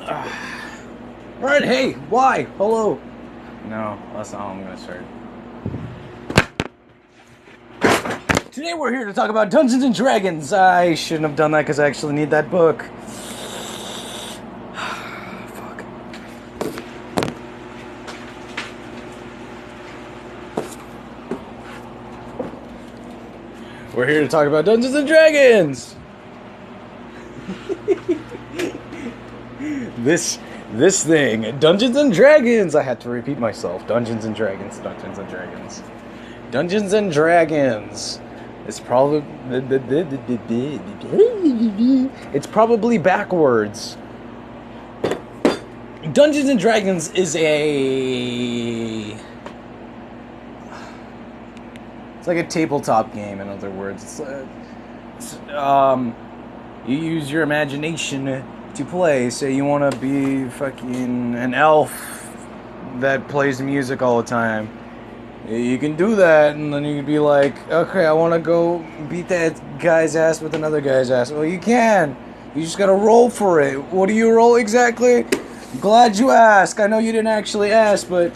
Alright, hey, why? Hello. No, that's not how I'm gonna start. Today we're here to talk about Dungeons and Dragons. I shouldn't have done that because I actually need that book. Fuck. We're here to talk about Dungeons and Dragons. This thing, Dungeons and Dragons. I had to repeat myself. Dungeons and Dragons, Dungeons and Dragons. Dungeons and Dragons. It's probably backwards. Dungeons and Dragons is it's like a tabletop game. In other words, you use your imagination to play. Say you want to be fucking an elf that plays music all the time. You can do that, and then you can be like, okay, I want to go beat that guy's ass with another guy's ass. Well, you can. You just gotta roll for it. What do you roll exactly? Glad you asked. I know you didn't actually ask, but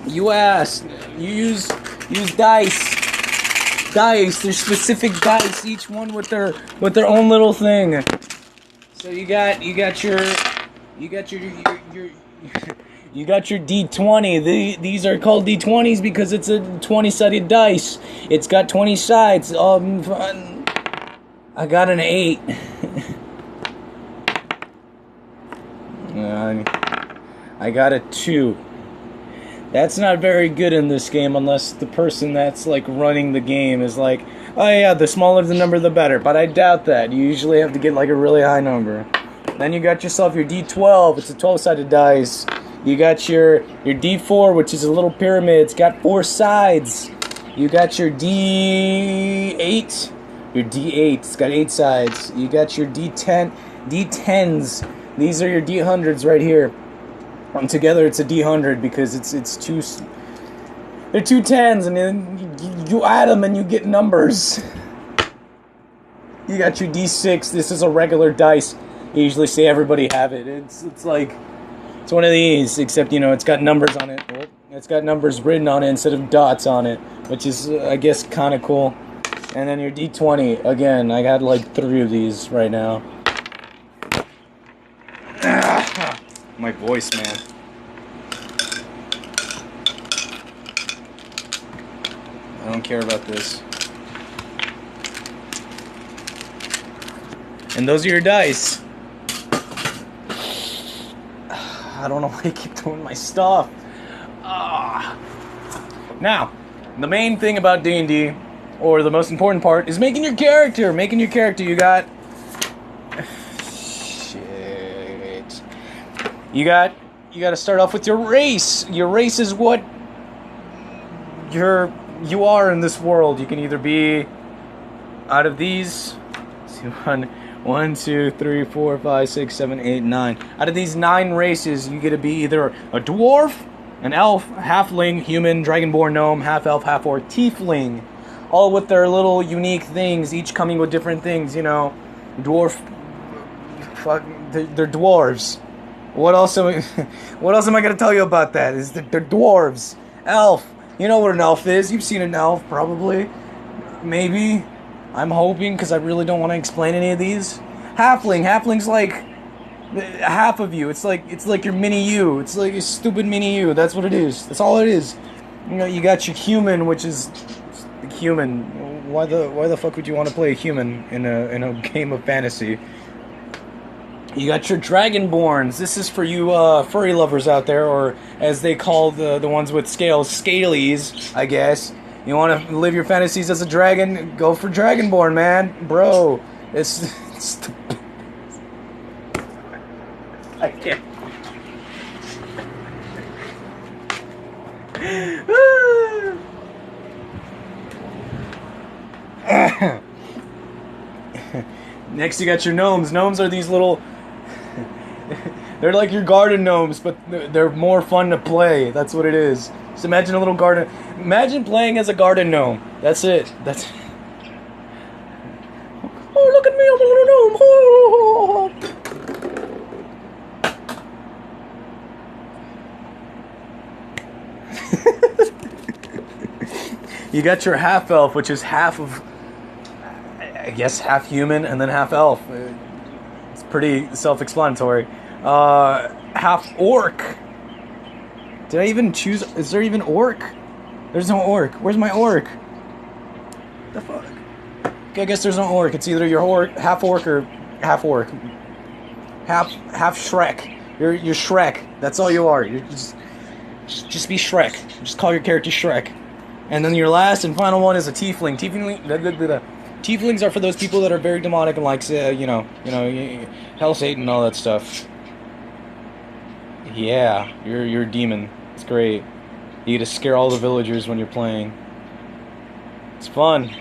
you asked. You use dice. Dice. There's specific dice, each one with their own little thing. So you got your you got your D20. These are called D20s because it's a 20-sided dice. It's got 20 sides. I got an 8. I got a 2. That's not very good in this game unless the person that's like running the game is like, oh yeah, the smaller the number the better. But I doubt that. You usually have to get like a really high number. Then you got yourself your D12. It's a 12-sided dice. You got your D4, which is a little pyramid. It's got 4 sides. You got your D8. Your D8. It's got 8 sides. You got your D10. D10s. These are your D100s right here. And together it's a D100 because it's two. They're 2 10s, and then you add them and you get numbers. You got your D6. This is a regular dice. You usually say everybody have it. It's like. It's one of these, except, it's got numbers on it. It's got numbers written on it instead of dots on it, which is, I guess, kind of cool. And then your D20, again, I got like 3 of these right now. My voice, man. I don't care about this. And those are your dice. I don't know why I keep doing my stuff. Now, the main thing about D&D, or the most important part, is making your character. Making your character, you got... Shit. You got to start off with your race. Your race is what you are in this world. You can either be out of these... One, 2, 3, 4, 5, 6, 7, 8, 9. Out of these 9 races, you get to be either a dwarf, an elf, a halfling, human, dragonborn, gnome, half-elf, half-orc, tiefling. All with their little unique things, each coming with different things, Dwarf... Fuck, they're dwarves. What else am I going to tell you about that? They're dwarves. Elf. You know what an elf is. You've seen an elf, probably. Maybe. I'm hoping, because I really don't want to explain any of these. Halfling. Halfling's like half of you. It's like your mini you. It's like a stupid mini you. That's what it is. That's all it is. You got your human, which is human. Why the fuck would you want to play a human in a game of fantasy? You got your dragonborns. This is for you furry lovers out there, or as they call the ones with scales, scalies, I guess. You want to live your fantasies as a dragon? Go for Dragonborn, man. Bro, it's the... I can't. Next, you got your gnomes. Gnomes are these little... They're like your garden gnomes, but they're more fun to play. That's what it is. Just imagine a little garden. Imagine playing as a garden gnome. That's it. That's. Oh, look at me! I'm a little gnome. You got your half elf, which is half of, I guess, half human and then half elf. It's pretty self-explanatory. Half orc. Did I even choose? Is there even orc? There's no orc. Where's my orc? The fuck? Okay, I guess there's no orc. It's either your orc, half orc, or half orc. Half Shrek. You're Shrek. That's all you are. You're just be Shrek. Just call your character Shrek. And then your last and final one is a tiefling. Tieflings are for those people that are very demonic and like, hell, Satan, and all that stuff. Yeah, you're a demon. It's great. You get to scare all the villagers when you're playing. It's fun.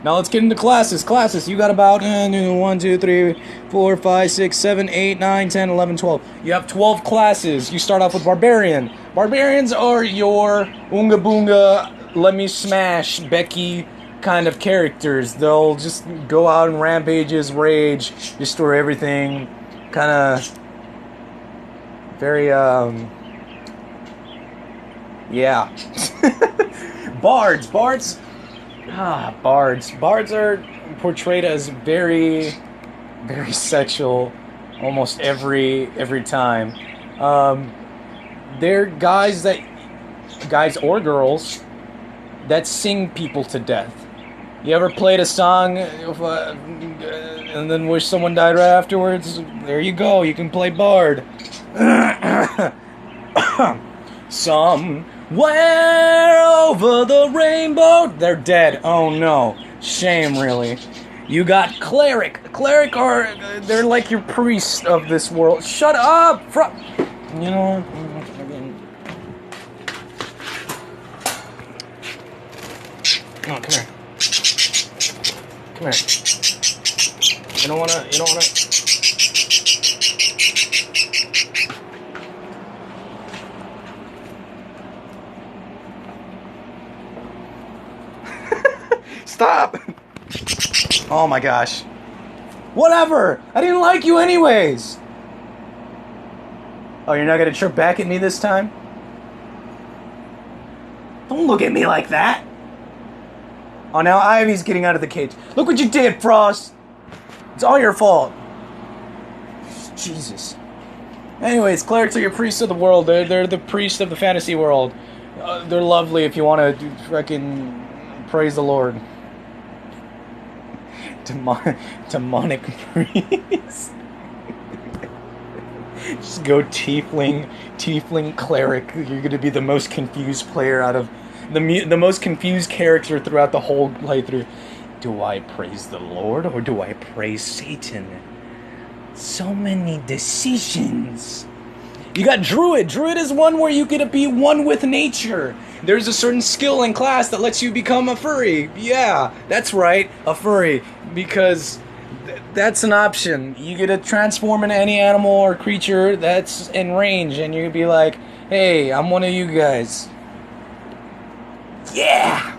Now let's get into classes. Classes, you got about 1, 2, 3, 4, 5, 6, 7, 8, 9, 10, 11, 12. You have 12 classes. You start off with Barbarian. Barbarians are your Oonga Boonga, let me smash Becky kind of characters. They'll just go out and rampages, rage, destroy everything. Kind of very, yeah. Bards. Bards are portrayed as very, very sexual almost every time. They're guys or girls that sing people to death. You ever played a song and then wish someone died right afterwards? There you go, you can play Bard. Somewhere over the rainbow. They're dead. Oh no. Shame, really. You got Cleric. Cleric they're like your priest of this world. Shut up! You know what? No, come here. Come here. You don't wanna... Stop! Oh my gosh. Whatever! I didn't like you anyways! Oh, you're not gonna chirp back at me this time? Don't look at me like that! Oh, now Ivy's getting out of the cage. Look what you did, Frost! It's all your fault. Jesus. Anyways, clerics are your priests of the world. They're the priests of the fantasy world. They're lovely if you want to fucking praise the Lord. Demonic priest. Just go tiefling cleric. You're gonna be the most confused player out of the most confused character throughout the whole playthrough. Do I praise the Lord or do I praise Satan? So many decisions. You got Druid. Druid is one where you get to be one with nature. There's a certain skill in class that lets you become a furry. Yeah, that's right, a furry. Because that's an option. You get to transform into any animal or creature that's in range, and you can be like, hey, I'm one of you guys. Yeah!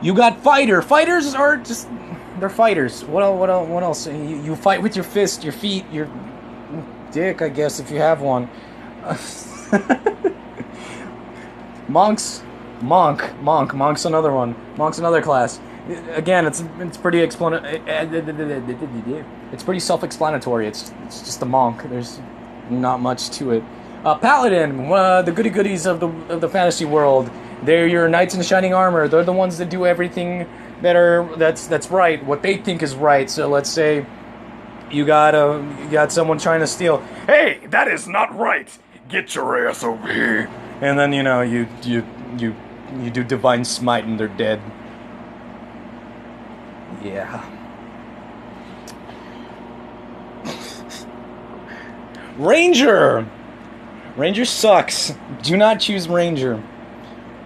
You got fighter. Fighters are just... they're fighters. What else? You fight with your fist, your feet, your dick, I guess, if you have one. Monk's another one. Monk's another class. Again, it's pretty it's pretty self-explanatory. It's just a monk. There's not much to it. Paladin, the goody goodies of the fantasy world. They're your knights in shining armor. They're the ones that do everything that's right, what they think is right. So let's say you got someone trying to steal. Hey, that is not right. Get your ass over here. And then you do divine smite and they're dead. Yeah. Ranger. Ranger sucks. Do not choose Ranger.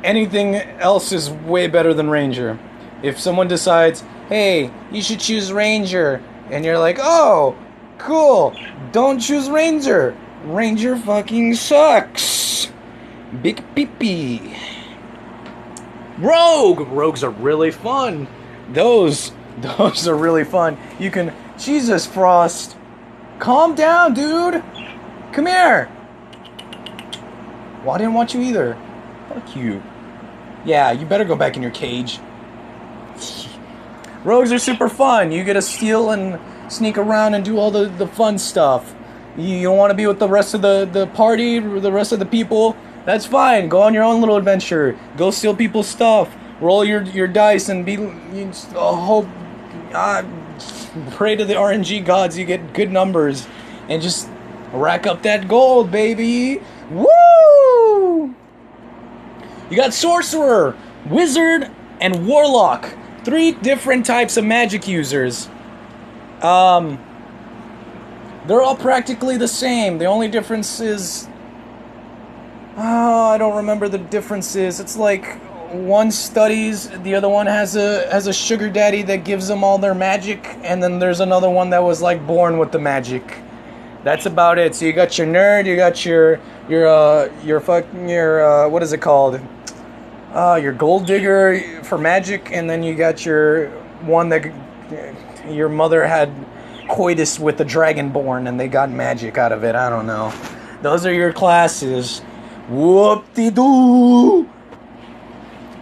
Anything else is way better than Ranger. If someone decides, hey, you should choose Ranger, and you're like, oh, cool, don't choose Ranger. Ranger fucking sucks. Big pee-pee. Rogue. Rogues are really fun. Those are really fun. You can... Jesus, Frost. Calm down, dude. Come here. Well, I didn't want you either. Fuck you. Yeah, you better go back in your cage. Rogues are super fun. You get to steal and sneak around and do all the fun stuff. You want to be with the rest of the party, the rest of the people? That's fine. Go on your own little adventure. Go steal people's stuff. Roll your dice and hope. Pray to the RNG gods you get good numbers. And just rack up that gold, baby. Woo! You got Sorcerer, Wizard, and Warlock. 3 different types of magic users. They're all practically the same. The only difference is... I don't remember the differences. It's like one studies, the other one has a sugar daddy that gives them all their magic, and then there's another one that was like born with the magic. That's about it. So you got your nerd, you got your what is it called? Your gold digger for magic, and then you got your one that your mother had coitus with the dragonborn and they got magic out of it. I don't know. Those are your classes. Whoop-de-doo.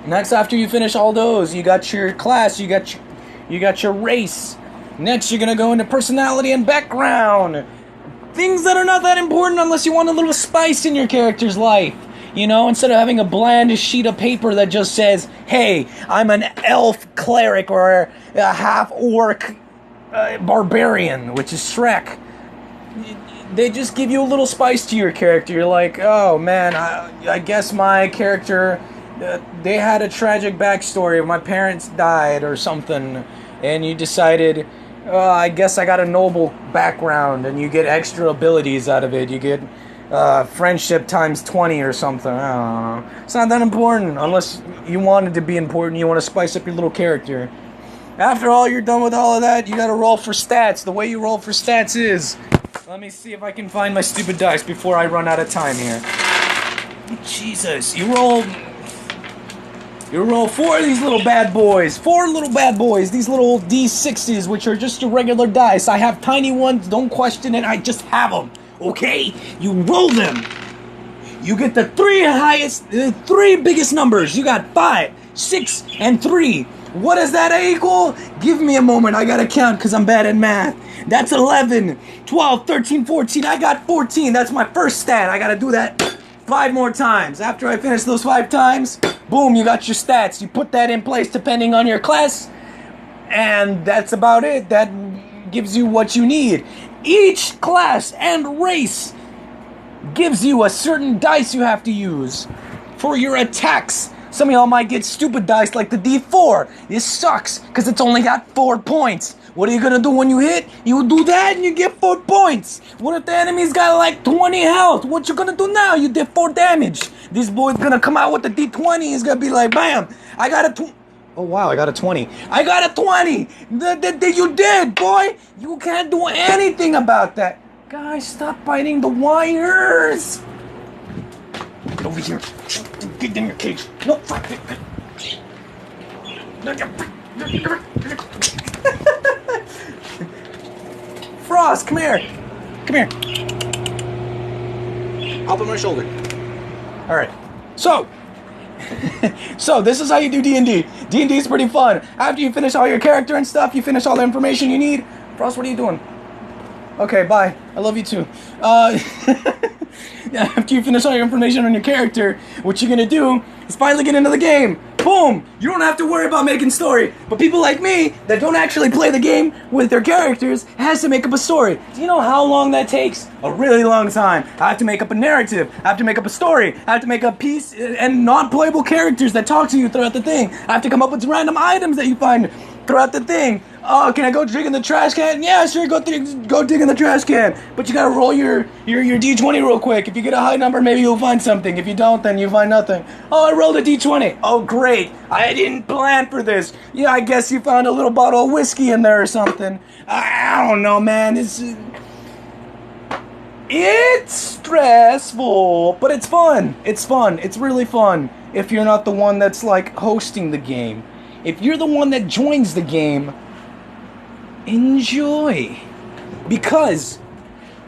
Next, after you finish all those, you got your class, you got your race. Next, you're gonna go into personality and background. Things that are not that important unless you want a little spice in your character's life. You know, instead of having a bland sheet of paper that just says, hey, I'm an elf cleric or a half-orc barbarian, which is Shrek. They just give you a little spice to your character. You're like, oh man, I guess my character, they had a tragic backstory. My parents died or something. And you decided, I guess I got a noble background, and you get extra abilities out of it. You get friendship times 20 or something. I don't know. It's not that important unless you want it to be important. You want to spice up your little character. After all, you're done with all of that, you gotta roll for stats. The way you roll for stats is... Let me see if I can find my stupid dice before I run out of time here. Jesus, you roll 4 of these little bad boys. 4 little bad boys. These little D6s, which are just your regular dice. I have tiny ones, don't question it, I just have them. Okay? You roll them. You get the 3 biggest numbers. You got 5, 6, and 3. What does that equal? Give me a moment. I gotta count because I'm bad at math. That's 11, 12, 13, 14. I got 14. That's my first stat. I gotta do that 5 more times. After I finish those 5 times, boom, you got your stats. You put that in place depending on your class. And that's about it. That gives you what you need. Each class and race gives you a certain dice you have to use for your attacks. Some of y'all might get stupid dice like the D4. This sucks because it's only got 4 points. What are you gonna do when you hit? You do that and you get 4 points. What if the enemy's got like 20 health? What you gonna do now? You did 4 damage. This boy's gonna come out with the D20. He's gonna be like, bam, I got a oh wow, I got a 20. I got a 20. You did, boy. You can't do anything about that. Guys, stop biting the wires. Get over here. Get in your cage. No. Frost, come here. Come here. Up on my shoulder. All right. So this is how you do D&D. D&D is pretty fun. After you finish all your character and stuff, you finish all the information you need. Frost, what are you doing? Okay, bye. I love you too. After you finish all your information on your character, what you're gonna do is finally get into the game. Boom! You don't have to worry about making story. But people like me that don't actually play the game with their characters has to make up a story. Do you know how long that takes? A really long time. I have to make up a narrative. I have to make up a story. I have to make up piece and non-playable characters that talk to you throughout the thing. I have to come up with random items that you find throughout the thing. Oh, can I go dig in the trash can? Yeah, sure, go dig in the trash can. But you gotta roll your D20 real quick. If you get a high number, maybe you'll find something. If you don't, then you find nothing. Oh, I rolled a D20. Oh, great. I didn't plan for this. Yeah, I guess you found a little bottle of whiskey in there or something. I don't know, man. It's stressful, but it's fun. It's fun. It's really fun if you're not the one that's, like, hosting the game. If you're the one that joins the game, enjoy, because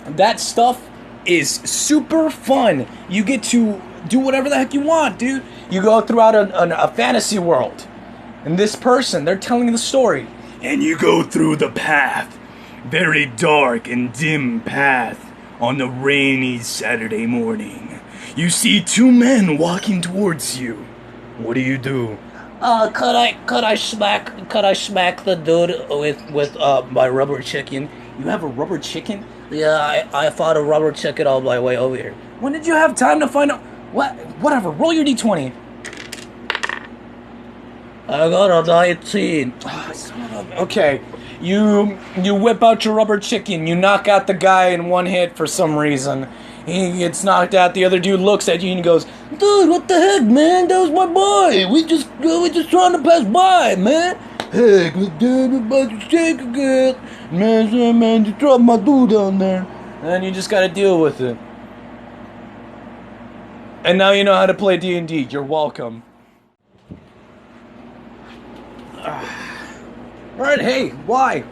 that stuff is super fun. You get to do whatever the heck you want, dude. You go throughout a fantasy world. And this person, they're telling the story. And you go through the path. Very dark and dim path on the rainy Saturday morning. You see two men walking towards you. What do you do? Could I smack the dude with my rubber chicken? You have a rubber chicken? Yeah, I fought a rubber chicken all my way over here. When did you have time to find out? Whatever, roll your d20. I got a 19. Okay, you whip out your rubber chicken. You knock out the guy in one hit for some reason. He gets knocked out. The other dude looks at you and goes, "Dude, what the heck, man? That was my boy. We just trying to pass by, man. Heck, dude, about to shake again. Man, you dropped my dude down there." And you just gotta deal with it. And now you know how to play D&D. You're welcome. Alright, hey, why?